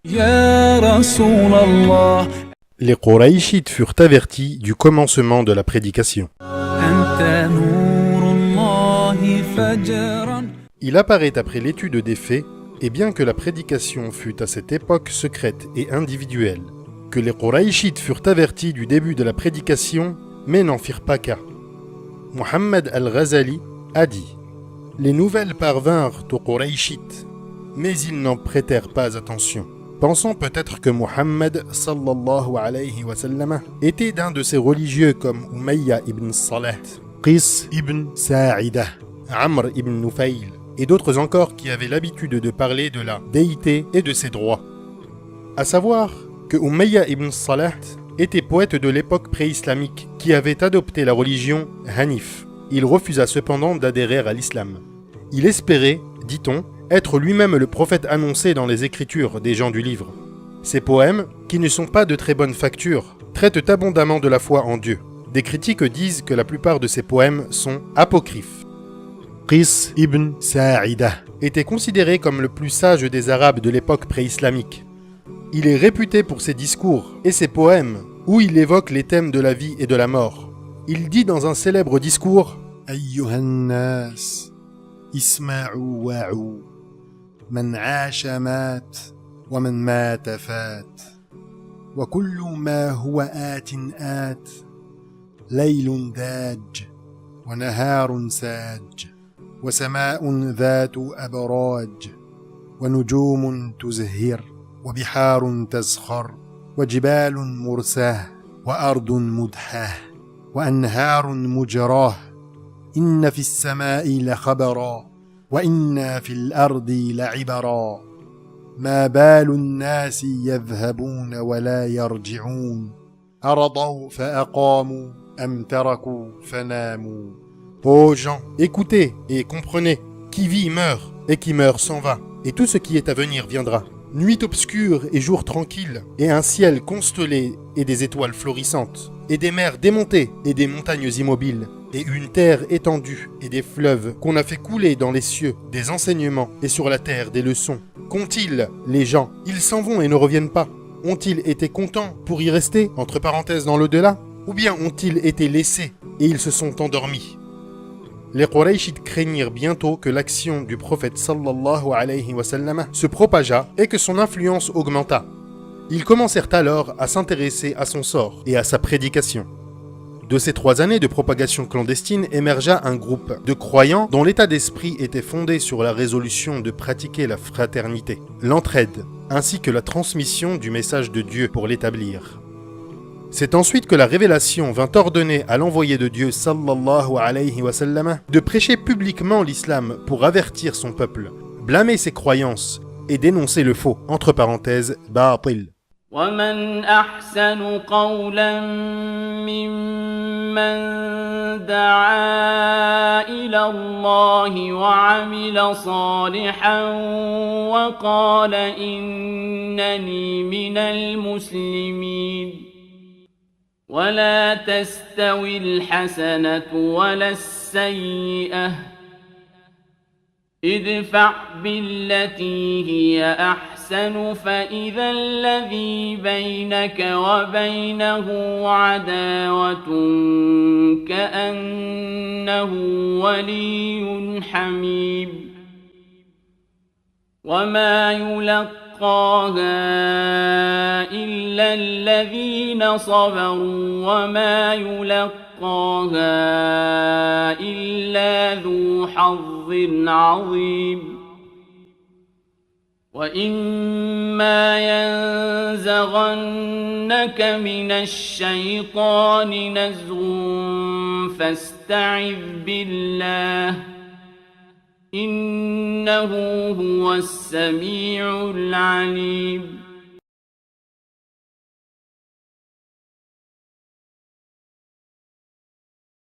Ya Rasulallah, Les Qurayshites furent avertis du commencement de la prédication. Anta Nurullahi fajran. Il apparaît après l'étude des faits, et bien que la prédication fût à cette époque secrète et individuelle, que les Qurayshites furent avertis du début de la prédication, mais n'en firent pas cas. Muhammad al-Ghazali a dit « Les nouvelles parvinrent aux Qurayshites, mais ils n'en prêtèrent pas attention. Pensant peut-être que Muhammad sallallahu alayhi wa sallam était d'un de ces religieux comme Umayya ibn Salah, Qis ibn Sa'ida, Amr ibn Nufayl, et d'autres encore qui avaient l'habitude de parler de la déité et de ses droits. À savoir que Umayya ibn Salah était poète de l'époque pré-islamique qui avait adopté la religion Hanif. Il refusa cependant d'adhérer à l'islam. Il espérait, dit-on, être lui-même le prophète annoncé dans les écritures des gens du livre. Ses poèmes, qui ne sont pas de très bonne facture, traitent abondamment de la foi en Dieu. Des critiques disent que la plupart de ses poèmes sont apocryphes. Qis ibn Sa'ida était considéré comme le plus sage des Arabes de l'époque pré-islamique. Il est réputé pour ses discours et ses poèmes où il évoque les thèmes de la vie et de la mort. Il dit dans un célèbre discours « Ayyuhan nas, isma'u wa'u, man 'asha mat, wa man mata fat, wa kullu ma huwa atin at, laylun daj, wa naharun saj. وسماء ذات أبراج ونجوم تزهر وبحار تزخر وجبال مرساه وأرض مدحاه وأنهار مجراه إن في السماء لخبرا وإن في الأرض لعبرا ما بال الناس يذهبون ولا يرجعون أرضوا فأقاموا أم تركوا فناموا. Ô gens, écoutez et comprenez, qui vit meurt, et qui meurt s'en va, et tout ce qui est à venir viendra. Nuit obscure et jour tranquille, et un ciel constellé et des étoiles florissantes, et des mers démontées et des montagnes immobiles, et une terre étendue et des fleuves qu'on a fait couler dans les cieux, des enseignements et sur la terre des leçons. Qu'ont-ils, les gens? Ils s'en vont et ne reviennent pas. Ont-ils été contents pour y rester, entre parenthèses dans l'au-delà? Ou bien ont-ils été laissés et ils se sont endormis? Les Qurayshites craignirent bientôt que l'action du prophète sallallahu alayhi wa sallam se propageât et que son influence augmentât. Ils commencèrent alors à s'intéresser à son sort et à sa prédication. De ces 3 années de propagation clandestine émergea un groupe de croyants dont l'état d'esprit était fondé sur la résolution de pratiquer la fraternité, l'entraide, ainsi que la transmission du message de Dieu pour l'établir. C'est ensuite que la révélation vint ordonner à l'envoyé de Dieu sallallahu alayhi wa sallam de prêcher publiquement l'islam pour avertir son peuple, blâmer ses croyances et dénoncer le faux, entre parenthèses, baatil. ومن أحسن قولا ممن دعا إلى الله وعمل صالحا وقال إنني من المسلمين ولا تستوي الحسنة ولا السيئة ادفع بالتي هي أحسن فإذا الذي بينك وبينه عداوة كأنه ولي حميم وما يلقاها إلا الذين صبروا وما يلقاها إلا ذو حظ عظيم وإما ينزغنك من الشيطان نزغ فاستعذ بالله إنه هو السميع العليم